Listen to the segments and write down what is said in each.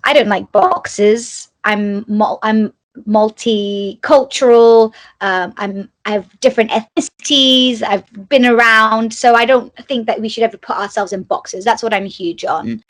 I don't like boxes. I'm multicultural. I have different ethnicities. I've been around, so I don't think that we should ever put ourselves in boxes. That's what I'm huge on.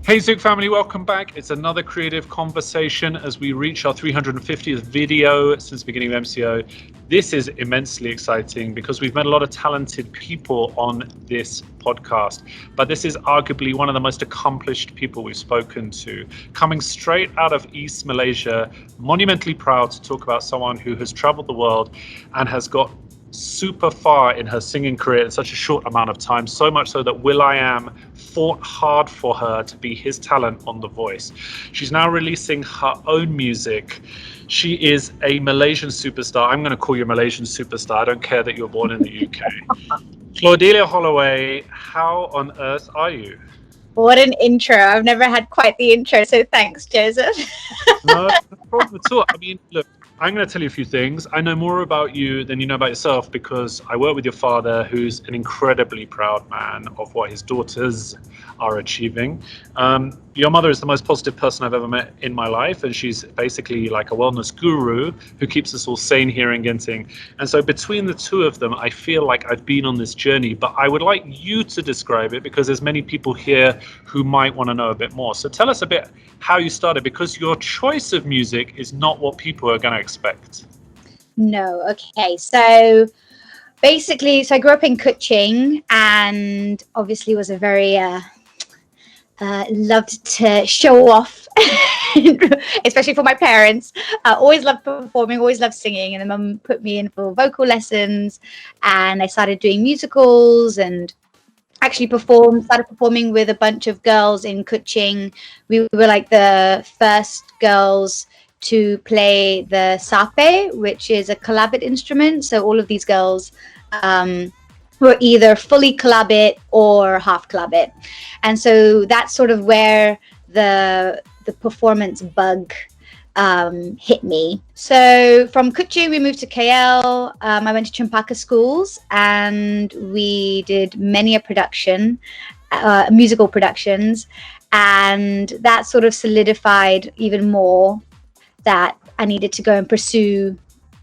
Hey Zouk family, welcome back. It's another creative conversation as we reach our 350th video since the beginning of MCO. This is immensely exciting because we've met a lot of talented people on this podcast, but this is arguably one of the most accomplished people we've spoken to. Coming straight out of East Malaysia, monumentally proud to talk about someone who has traveled the world and has got super far in her singing career in such a short amount of time, so much so that will.i.am fought hard for her to be his talent on The Voice. She's now releasing her own music. She is a Malaysian superstar. I'm going to call you a Malaysian superstar. I don't care that you were born in the UK. Claudillea Holloway, how on earth are you? What an intro. I've never had quite the intro, so thanks, Joseph. No problem at all. I mean, look, I'm going to tell you a few things. I know more about you than you know about yourself because I work with your father, who's an incredibly proud man of what his daughters are achieving. Your mother is the most positive person I've ever met in my life, and she's basically like a wellness guru who keeps us all sane here in Genting. And so between the two of them, I feel like I've been on this journey, but I would like you to describe it because there's many people here who might want to know a bit more. So tell us a bit how you started, because your choice of music is not what people are going to expect. No, okay. So basically, I grew up in Kuching and obviously was a very loved to show off, especially for my parents. Always loved performing, always loved singing, and then mum put me in for vocal lessons, and I started doing musicals and actually started performing with a bunch of girls in Kuching. We were like the first girls to play the sape, which is a kalabit instrument. So all of these girls were either fully kalabit or half kalabit. And so that's sort of where the performance bug hit me. So from Kuching, we moved to KL. I went to Chempaka schools and we did many musical productions. And that sort of solidified even more that I needed to go and pursue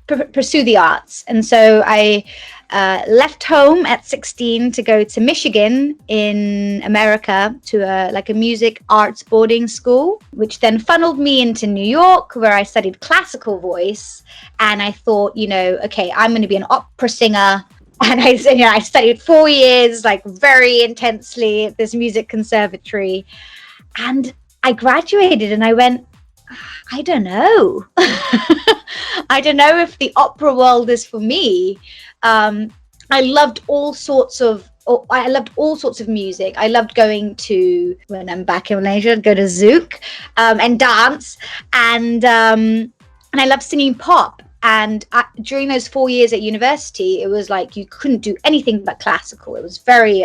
the arts. And so I left home at 16 to go to Michigan in America to a music arts boarding school, which then funneled me into New York, where I studied classical voice. And I thought, okay, I'm going to be an opera singer. And I studied 4 years, like very intensely at this music conservatory. And I graduated and I went, I don't know. I don't know if the opera world is for me. I loved all sorts of music. I loved going to, when I'm back in Malaysia, go to Zouk and dance, and I loved singing pop. And during those 4 years at university, it was like you couldn't do anything but classical. It was very,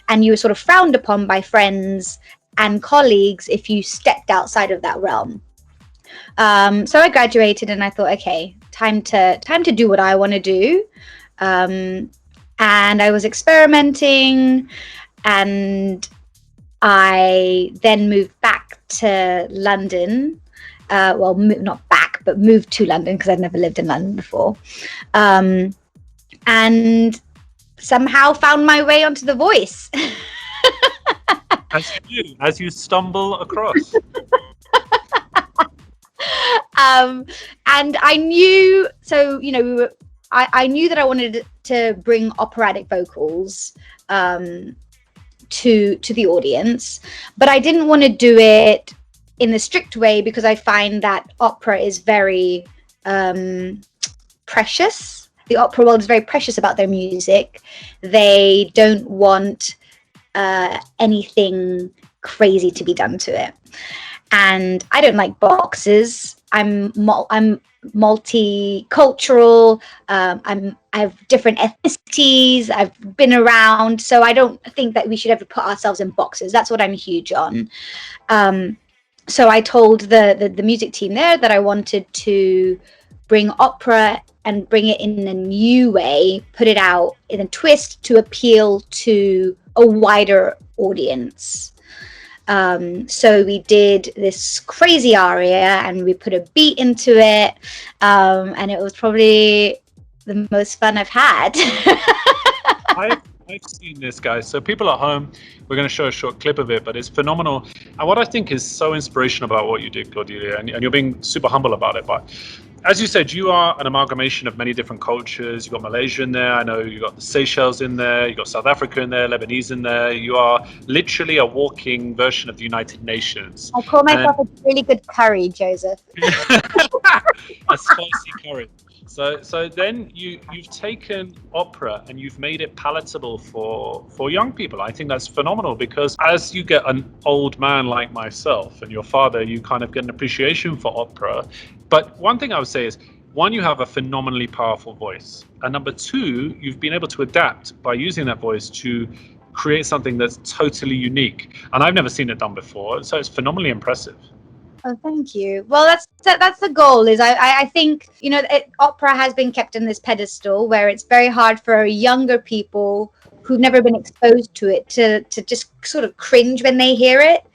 and you were sort of frowned upon by friends and colleagues if you stepped outside of that realm. So I graduated and I thought, okay, time to do what I want to do. And I was experimenting, and I then moved back to London. Not back, but moved to London because I'd never lived in London before. And somehow found my way onto The Voice. As you stumble across. And I knew, I knew that I wanted to bring operatic vocals to the audience, but I didn't want to do it in the strict way because I find that opera is very precious. The opera world is very precious about their music. They don't want anything crazy to be done to it. And I don't like boxes. I'm multicultural. I have different ethnicities. I've been around, so I don't think that we should ever put ourselves in boxes. That's what I'm huge on. so I told the music team there that I wanted to bring opera and bring it in a new way, put it out in a twist to appeal to a wider audience. So we did this crazy aria and we put a beat into it, and it was probably the most fun I've had. I've seen this, guys. So people at home, we're going to show a short clip of it, but it's phenomenal. And what I think is so inspirational about what you did, Claudillea, and you're being super humble about it, but as you said, you are an amalgamation of many different cultures. You've got Malaysia in there. I know you've got the Seychelles in there. You've got South Africa in there, Lebanese in there. You are literally a walking version of the United Nations. I call myself a really good curry, Joseph. A spicy curry. So then you've taken opera and you've made it palatable for young people. I think that's phenomenal, because as you get an old man like myself and your father, you kind of get an appreciation for opera. But one thing I would say is, one, you have a phenomenally powerful voice. And number two, you've been able to adapt by using that voice to create something that's totally unique. And I've never seen it done before. So it's phenomenally impressive. Oh, thank you. Well, that's the goal. Is I think, you know, opera has been kept in this pedestal where it's very hard for younger people who've never been exposed to it to just sort of cringe when they hear it.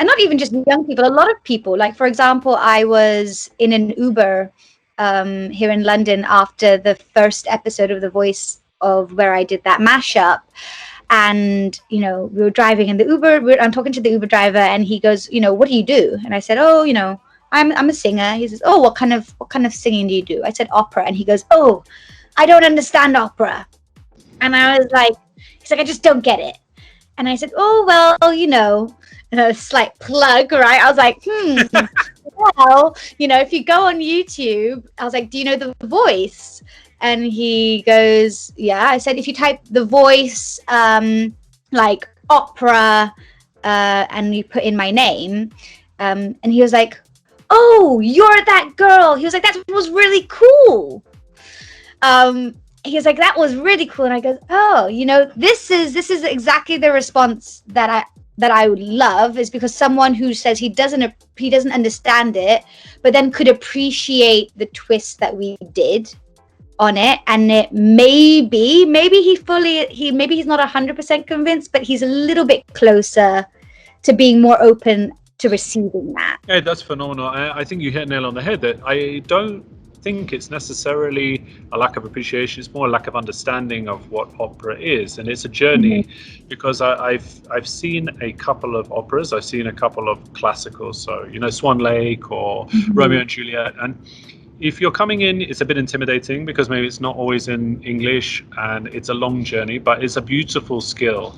And not even just young people, a lot of people. Like, for example, I was in an Uber here in London after the first episode of The Voice, of where I did that mashup. And, you know, we were driving in the Uber. I'm talking to the Uber driver, and he goes, you know, what do you do? And I said, oh, you know, I'm a singer. He says, oh, what kind of singing do you do? I said, opera. And he goes, oh, I don't understand opera. And I was like, he's like, I just don't get it. And I said, oh, well, you know, a slight plug, right? I was like, well, you know, if you go on YouTube, I was like, do you know The Voice? And he goes, yeah. I said, if you type The Voice, like opera, and you put in my name, and he was like, oh, you're that girl. He was like, that was really cool. He was like, that was really cool. And I go, oh, you know, this is exactly the response that I would love, is because someone who says he doesn't understand it, but then could appreciate the twist that we did on it. And it maybe he's not 100% convinced, but he's a little bit closer to being more open to receiving that. Yeah, that's phenomenal. I think you hit a nail on the head, that I don't think it's necessarily a lack of appreciation. It's more a lack of understanding of what opera is, and it's a journey. Because I've seen a couple of operas. I've seen a couple of classicals, so, you know, Swan Lake or Romeo and Juliet. And if you're coming in, it's a bit intimidating because maybe it's not always in English and it's a long journey, but it's a beautiful skill.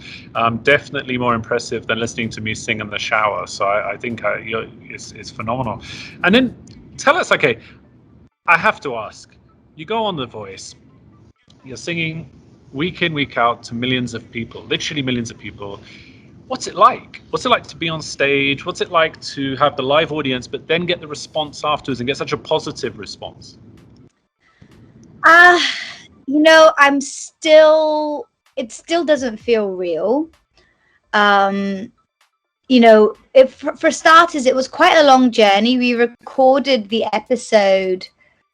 Definitely more impressive than listening to me sing in the shower. So I think it's phenomenal. And then tell us, okay, I have to ask, you go on The Voice, you're singing week in, week out to millions of people, literally millions of people. What's it like? What's it like to be on stage? What's it like to have the live audience, but then get the response afterwards and get such a positive response? You know, it still doesn't feel real. You know, for starters, it was quite a long journey. We recorded the episode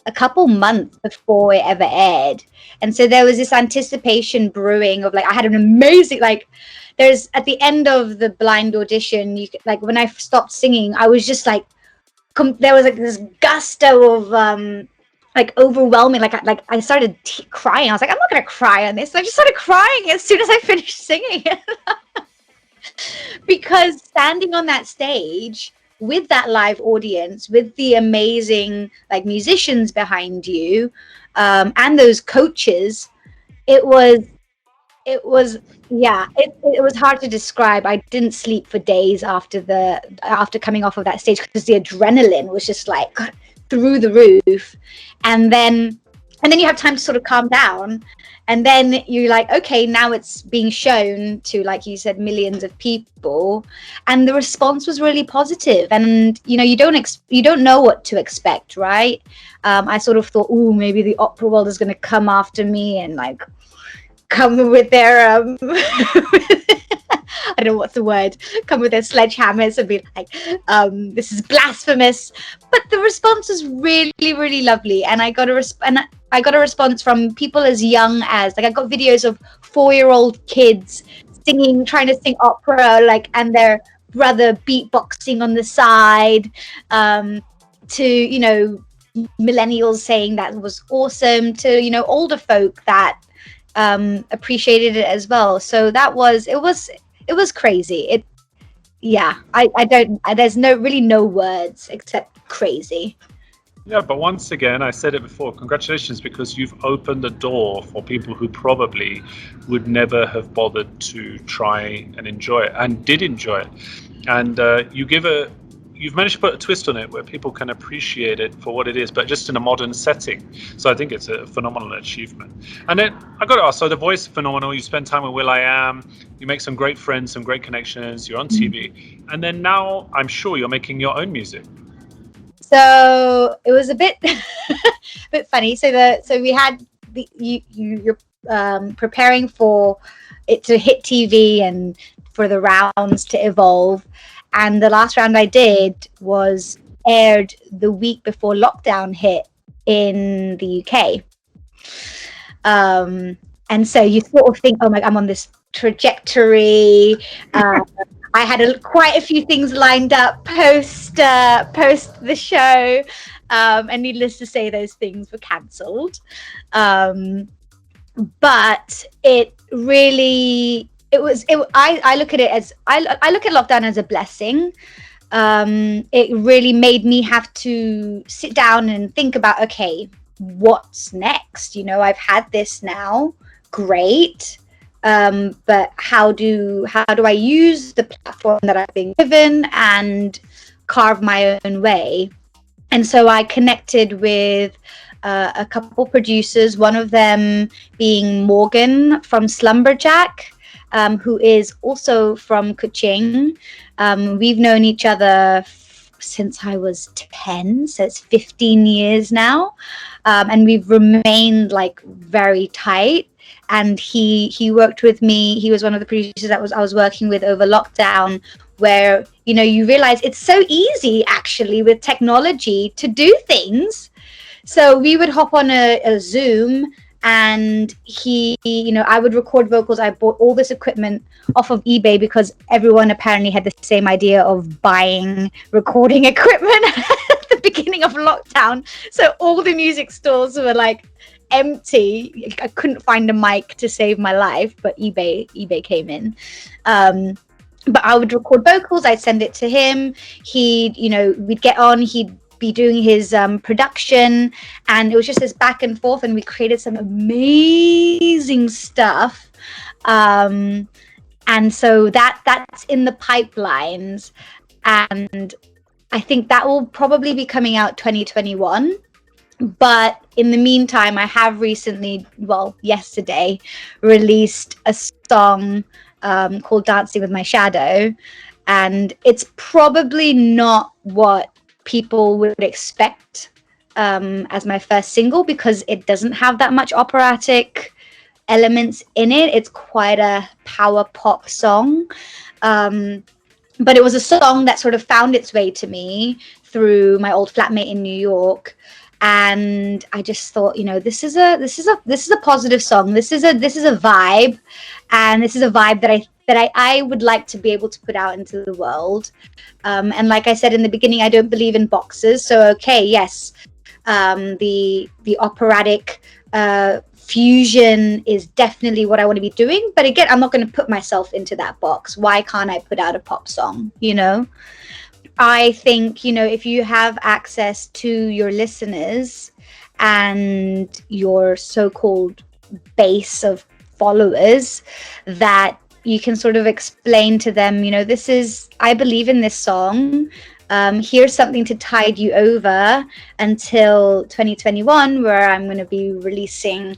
a couple months before it ever aired. And so there was this anticipation brewing of, like, I had an amazing, like, there's at the end of the blind audition, you like, when I stopped singing, I was just like, there was like this gusto of like overwhelming, like I started crying. I was like, I'm not gonna cry on this. And I just started crying as soon as I finished singing. Because standing on that stage with that live audience, with the amazing, like, musicians behind you, and those coaches, it was hard to describe. I didn't sleep for days after coming off of that stage, because the adrenaline was just like through the roof. And then you have time to sort of calm down, and then you're like, okay, now it's being shown to, like you said, millions of people, and the response was really positive. And, you know, you don't know what to expect, right? I sort of thought, oh, maybe the opera world is going to come after me and, like, come with their I don't know what's the word, come with their sledgehammers and be like, this is blasphemous. But the response was really, really lovely. And I got a response from people as young as, like, I got videos of 4-year-old kids trying to sing opera, like, and their brother beatboxing on the side, to, you know, millennials saying that was awesome, to, you know, older folk that appreciated it as well. So it was crazy. There's no words except crazy. Yeah, but once again, I said it before, congratulations, because you've opened the door for people who probably would never have bothered to try and enjoy it, and did enjoy it. And you've managed to put a twist on it where people can appreciate it for what it is, but just in a modern setting. So I think it's a phenomenal achievement. And then I got to ask, so the voice is phenomenal. You spend time with will.i.am, you make some great friends, some great connections, you're on TV, and then now I'm sure you're making your own music. So it was a bit funny. So we had you're preparing for it to hit TV and for the rounds to evolve. And the last round I did was aired the week before lockdown hit in the UK. And so you sort of think, oh my, I'm on this trajectory. I had quite a few things lined up post the show, and needless to say, those things were cancelled. But it really, I look at it as, I look at lockdown as a blessing. It really made me have to sit down and think about, okay, what's next? You know, I've had this now, great. But how do I use the platform that I've been given and carve my own way? And so I connected with a couple producers, one of them being Morgan from Slumberjack, who is also from Kuching. We've known each other since I was 10, so it's 15 years now, and we've remained like very tight. And he worked with me. He was one of the producers that I was working with over lockdown, where, you know, you realize it's so easy actually with technology to do things. So we would hop on a Zoom, and I would record vocals. I bought all this equipment off of eBay because everyone apparently had the same idea of buying recording equipment at the beginning of lockdown. So all the music stores were like empty. I couldn't find a mic to save my life, but eBay came in. But I would record vocals, I'd send it to him. We'd get on, he'd be doing his production, and it was just this back and forth, and we created some amazing stuff. And so that's in the pipelines, and I think that will probably be coming out 2021. But in the meantime, I have recently, yesterday, released a song called Dancing with My Shadow. And it's probably not what people would expect as my first single, because it doesn't have that much operatic elements in it. It's quite a power pop song. But it was a song that sort of found its way to me through my old flatmate in New York. And I just thought, this is a positive song. This is a vibe, and this is a vibe that I would like to be able to put out into the world. And like I said in the beginning, I don't believe in boxes. So okay, yes, the operatic fusion is definitely what I want to be doing. But again, I'm not going to put myself into that box. Why can't I put out a pop song? I think, if you have access to your listeners and your so-called base of followers, that you can sort of explain to them, I believe in this song. Here's something to tide you over until 2021, where I'm going to be releasing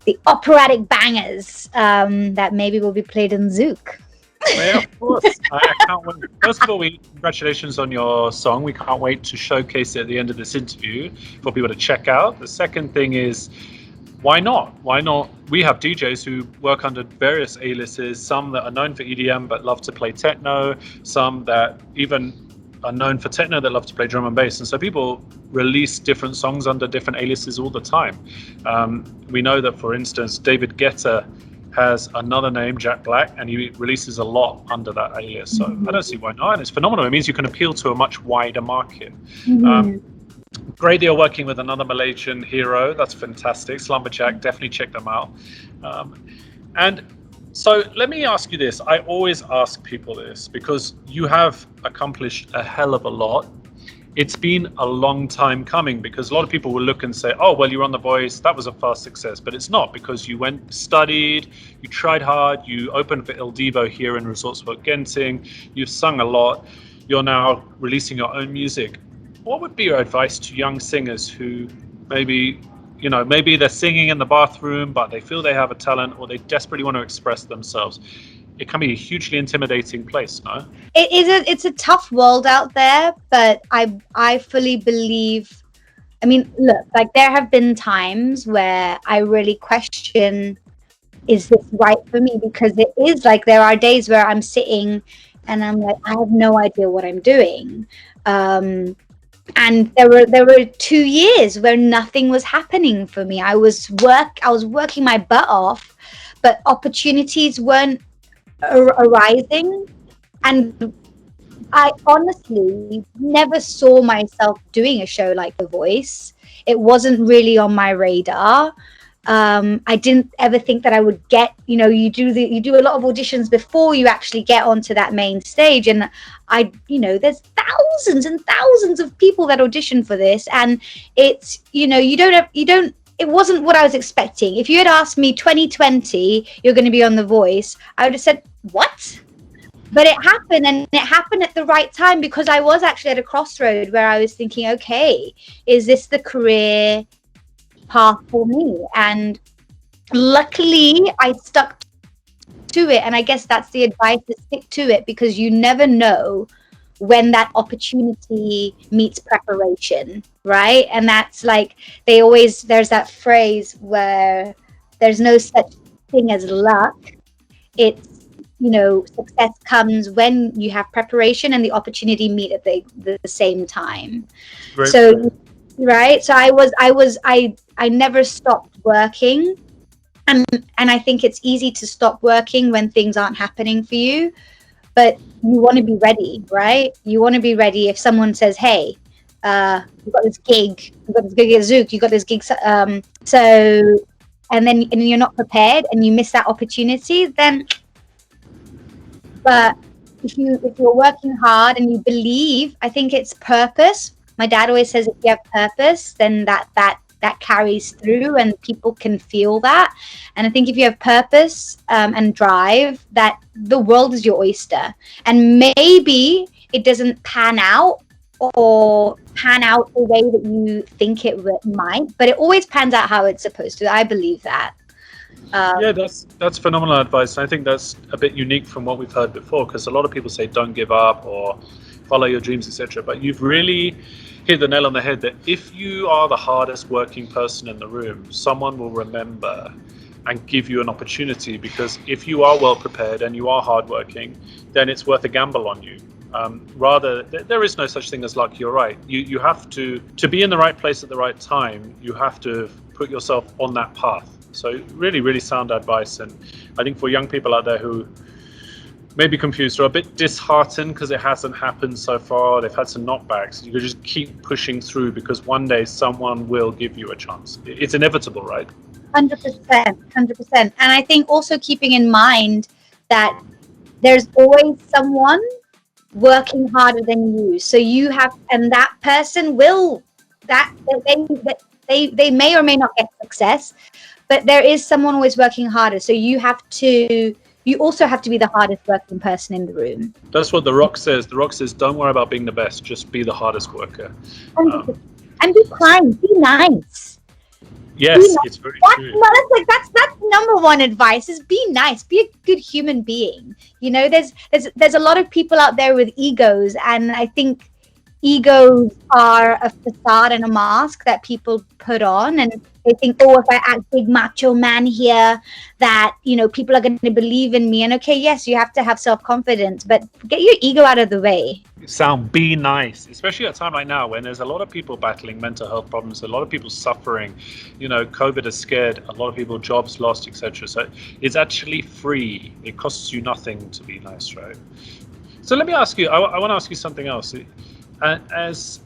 the operatic bangers that maybe will be played in Zouk. Yeah, of course. I can't wait. First of all, congratulations on your song. We can't wait to showcase it at the end of this interview for people to check out. The second thing is, why not? Why not? We have DJs who work under various aliases, some that are known for EDM but love to play techno, some that even are known for techno that love to play drum and bass. And so people release different songs under different aliases all the time. We know that, for instance, David Guetta has another name, Jack Black, and he releases a lot under that alias. So I don't see why not. And it's phenomenal. It means you can appeal to a much wider market. Great deal working with another Malaysian hero. That's fantastic. Slumberjack, definitely check them out. And so let me ask you this. I always ask people this because you have accomplished a hell of a lot. It's been a long time coming, because a lot of people will look and say, oh, well, you're on The Voice, that was a fast success. But it's not, because you went, studied, you tried hard, you opened for Il Divo here in Resorts World Genting, you've sung a lot, you're now releasing your own music. What would be your advice to young singers who maybe they're singing in the bathroom, but they feel they have a talent, or they desperately want to express themselves? It can be a hugely intimidating place, no? It's a tough world out there, but I fully believe, I mean, look, like there have been times where I really question, is this right for me? Because it is like, there are days where I'm sitting and I'm like, I have no idea what I'm doing. And there were 2 years where nothing was happening for me. I was working my butt off, but opportunities weren't arising, and I honestly never saw myself doing a show like The Voice. It wasn't really on my radar. I didn't ever think that I would get, you do a lot of auditions before you actually get onto that main stage, and there's thousands and thousands of people that audition for this, and it's, it wasn't what I was expecting. If you had asked me 2020, you're going to be on The Voice, I would have said, what? But it happened, and it happened at the right time, because I was actually at a crossroad where I was thinking, okay, is this the career path for me? And luckily I stuck to it. And I guess that's the advice, to stick to it, because you never know when that opportunity meets preparation, right? And that's like, there's that phrase where there's no such thing as luck. It's, success comes when you have preparation and the opportunity meet at the same time. Right. So, right. So I never stopped working. And I think it's easy to stop working when things aren't happening for you. But you want to be ready, right? You want to be ready if someone says, hey, you've got this gig at Zouk, you got this gig. And then you're not prepared and you miss that opportunity, then. But if you're working hard and you believe, I think it's purpose. My dad always says, if you have purpose, then that carries through and people can feel that. And I think if you have purpose and drive, that the world is your oyster. And maybe it doesn't pan out the way that you think it might, but it always pans out how it's supposed to. I believe that. Yeah, that's phenomenal advice. I think that's a bit unique from what we've heard before, because a lot of people say don't give up or follow your dreams, etc. But you've really hit the nail on the head that if you are the hardest working person in the room, someone will remember and give you an opportunity, because if you are well prepared and you are hardworking, then it's worth a gamble on you. Rather, there is no such thing as luck. You're right. You have to be in the right place at the right time. You have to put yourself on that path. So really, really sound advice. And I think for young people out there who may be confused or a bit disheartened because it hasn't happened so far, they've had some knockbacks, you could just keep pushing through, because one day someone will give you a chance. It's inevitable, right? 100%. And I think also keeping in mind that there's always someone working harder than you. So you have, and that person will, they may or may not get success, but there is someone always working harder. So you also have to be the hardest working person in the room. That's what The Rock says. The Rock says, don't worry about being the best, just be the hardest worker. And be kind, be nice. Yes, be nice. It's very true. That's number one advice, is be nice, be a good human being. There's a lot of people out there with egos, and I think egos are a facade and a mask that people put on, and They think, oh, if I act big macho man here, that, you know, people are going to believe in me. And okay, yes, you have to have self-confidence, but get your ego out of the way. Be nice, especially at a time like now when there's a lot of people battling mental health problems, a lot of people suffering. You know, COVID has scared a lot of people, jobs lost, etc. So it's actually free. It costs you nothing to be nice, right? So let me ask you, I want to ask you something else. As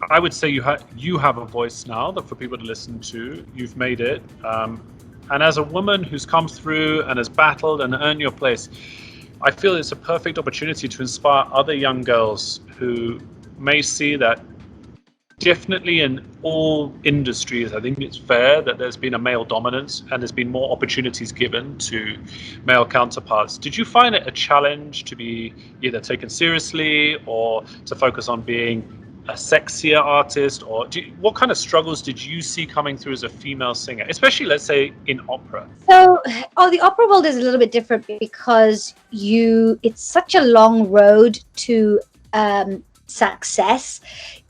I would say, you have a voice now that for people to listen to. You've made it, and as a woman who's come through and has battled and earned your place, I feel it's a perfect opportunity to inspire other young girls who may see that definitely in all industries, I think it's fair that there's been a male dominance and there's been more opportunities given to male counterparts. Did you find it a challenge to be either taken seriously or to focus on being a sexier artist, or what kind of struggles did you see coming through as a female singer, especially, let's say, in opera? So, the opera world is a little bit different because it's such a long road to success,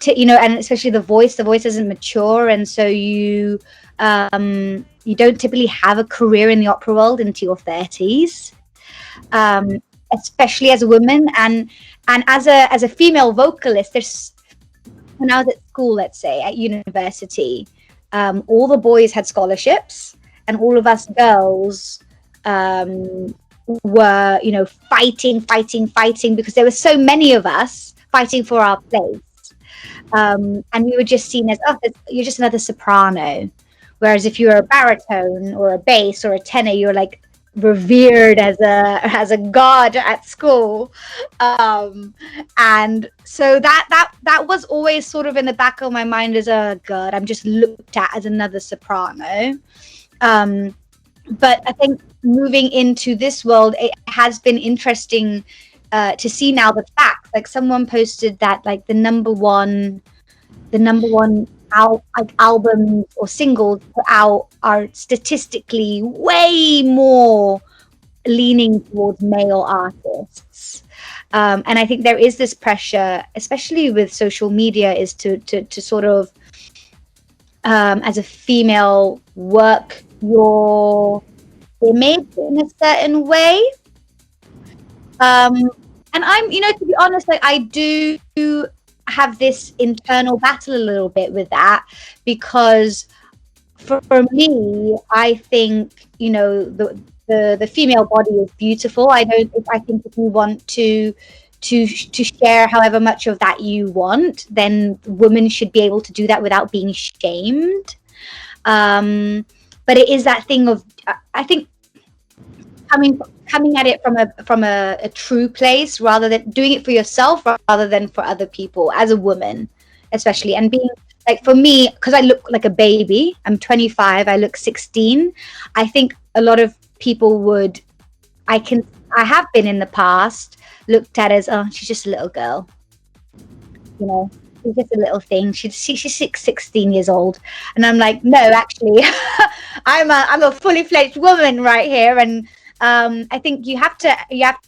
and especially the voice isn't mature, and so you don't typically have a career in the opera world until your 30s, especially as a woman, and as a female vocalist. When I was at school, let's say at university, all the boys had scholarships, and all of us girls were, fighting because there were so many of us fighting for our place. And we were just seen as, oh, you're just another soprano. Whereas if you were a baritone or a bass or a tenor, you're like revered as a god at school. And so that was always sort of in the back of my mind as a god. I'm just looked at as another soprano. But I think moving into this world, it has been interesting to see now the facts. Like someone posted that like the number one albums or singles put out are statistically way more leaning towards male artists. And I think there is this pressure, especially with social media, is to sort of as a female work your image in a certain way. And I'm, to be honest, like I do have this internal battle a little bit with that, because for me, I think, the female body is beautiful. I think if you want to share however much of that you want, then women should be able to do that without being shamed. But it is that thing of, I think, coming at it from a true place, rather than doing it for yourself rather than for other people, as a woman especially. And being like, for me, because I look like a baby, I'm 25, I look 16. I think a lot of people I have been in the past looked at as, oh, she's just a little girl, she's just a little thing, she's 16 years old. And I'm like, no, actually I'm a fully fledged woman right here. And I think you have to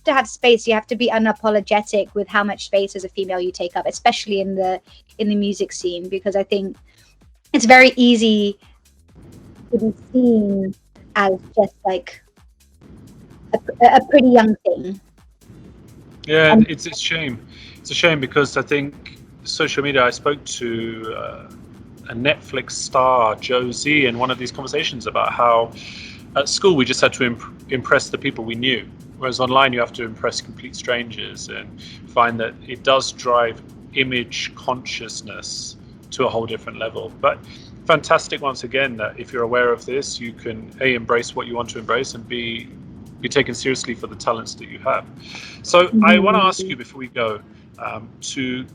have space. You have to be unapologetic with how much space as a female you take up, especially in the music scene, because I think it's very easy to be seen as just like a pretty young thing. Yeah, and it's a shame. It's a shame because I think social media. I spoke to a Netflix star, Josie, in one of these conversations about how at school we just had to impress the people we knew, whereas online you have to impress complete strangers, and find that it does drive image consciousness to a whole different level. But fantastic once again that if you're aware of this, you can embrace what you want to embrace, and be taken seriously for the talents that you have. So I want to ask you before we go to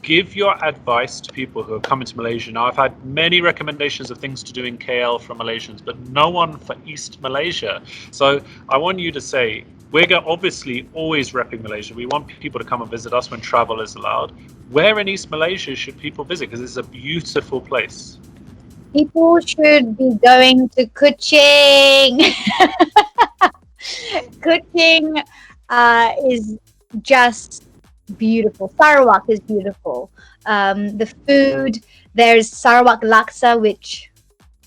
give your advice to people who are coming to Malaysia. Now, I've had many recommendations of things to do in KL from Malaysians, but no one for East Malaysia. So I want you to say, we're obviously always repping Malaysia. We want people to come and visit us when travel is allowed. Where in East Malaysia should people visit? Because it's a beautiful place. People should be going to Kuching. Kuching is just beautiful. Sarawak is beautiful. The food, there's Sarawak laksa, which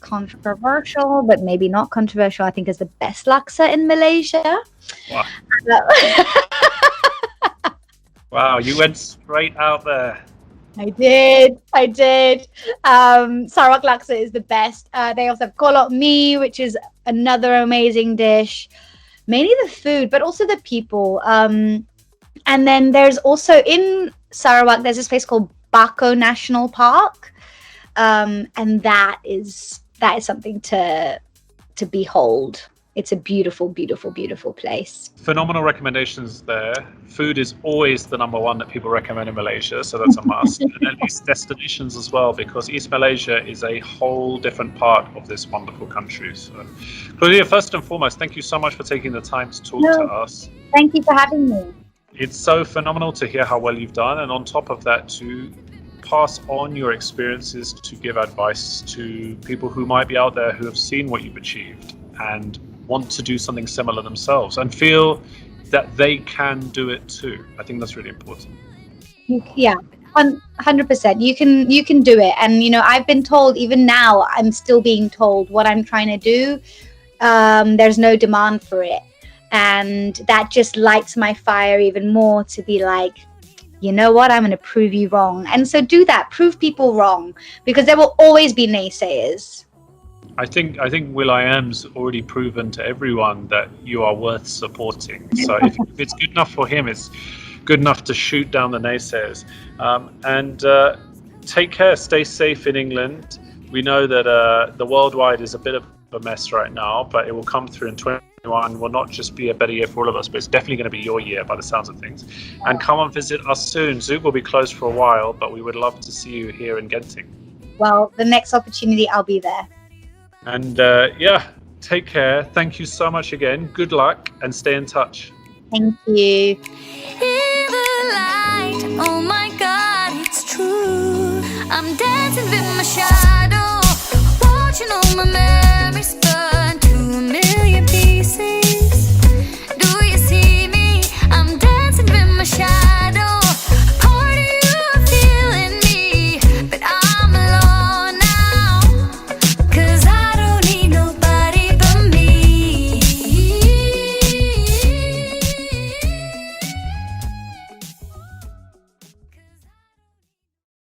controversial, but maybe not controversial, I think is the best laksa in Malaysia. Wow. Wow, you went straight out there. I did. Sarawak laksa is the best. They also have kolok mee, which is another amazing dish. Mainly the food, but also the people. And then there's also in Sarawak, there's this place called Bako National Park. And that is something to behold. It's a beautiful, beautiful, beautiful place. Phenomenal recommendations there. Food is always the number one that people recommend in Malaysia, so that's a must. And then these destinations as well, because East Malaysia is a whole different part of this wonderful country. So, Claudillea, first and foremost, thank you so much for taking the time to talk to us. Thank you for having me. It's so phenomenal to hear how well you've done, and on top of that, to pass on your experiences, to give advice to people who might be out there who have seen what you've achieved and want to do something similar themselves and feel that they can do it too. I think that's really important. Yeah, 100%. You can do it. And I've been told, even now I'm still being told what I'm trying to do, there's no demand for it, and that just lights my fire even more to be like, you know what, I'm going to prove you wrong. And so do that, prove people wrong, because there will always be naysayers. I think will.i.am's already proven to everyone that you are worth supporting. So if it's good enough for him, it's good enough to shoot down the naysayers. And take care, stay safe in England. We know that the worldwide is a bit of a mess right now, but it will come through in 2021. Will not just be a better year for all of us, but it's definitely going to be your year by the sounds of things. And come and visit us soon. Zouk will be closed for a while, but we would love to see you here in Genting. Well, the next opportunity, I'll be there. And take care. Thank you so much again. Good luck and stay in touch. Thank you. Light, oh my God, it's true. I'm dancing with my shadow, watching all my